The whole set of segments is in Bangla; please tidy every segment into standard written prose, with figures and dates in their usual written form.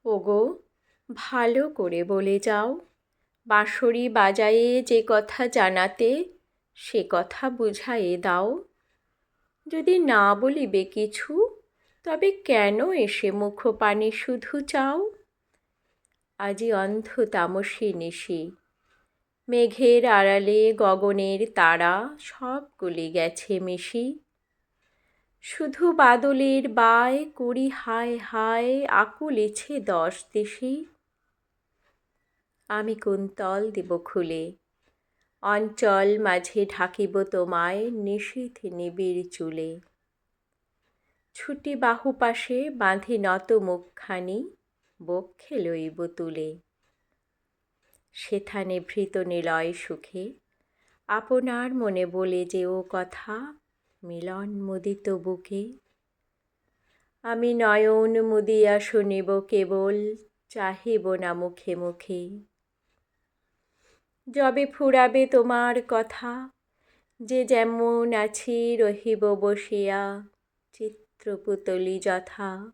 ওগো, ভালো করে বলে যাও, বাঁশরি বাজায়ে যে কথা জানাতে সে কথা বুঝায়ে দাও। যদি না বলিবে কিছু, তবে কেন এসে মুখপানে শুধু চাও? আজি অন্ধ তামসী নিশি, মেঘের আড়ালে গগনের তারা সবগুলি গেছে মিশি। শুধু বাদলের বায় করি হায় হায় আকুল ইছে দশ দিশি। আমি কুন্তল দেব খুলে, অঞ্চল মাঝে ঢাকিব তোমায় নিশীথ নিবিড় চুলে। ছুটি বাহু পাশে বাঁধি নত মুখখানি বক্ষে লইব তুলে। সেথানে ভৃত নিলয় সুখে আপনার মনে বলে যেও কথা মিলন মুদিত বুকে। আমি নয়ন মুদিয়া শুনিব কেবল, চাহিব না মুখে মুখে। যবে ফুরাবে তোমার কথা, যে যেমন আছি রহিব বসিয়া চিত্রপুতলি যথা।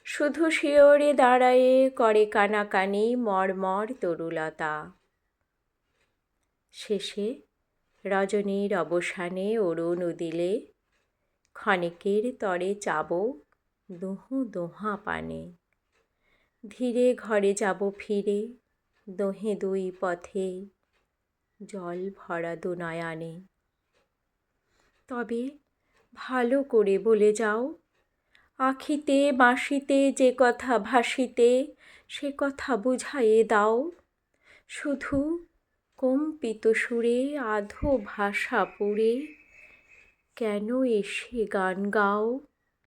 শুধু শিয়রে দাঁড়ায়ে করে কানাকানি মর্মর তরুলতা। শেষে রজনীর অবসানে অরুণ উদিলে ক্ষণেকের তরে চাব দুহু দোঁহা পানে। ধীরে ঘরে যাব ফিরে, দোহে দুই পথে জল ভরা দু নয়ানে। তবে ভালো করে বলে যাও, আখিতে বাঁশিতে যে কথা ভাসিতে সে কথা বুঝায়ে দাও। শুধু কম্পিত সুরে আধো ভাষা পুড়ে কেন এসে গান গাও?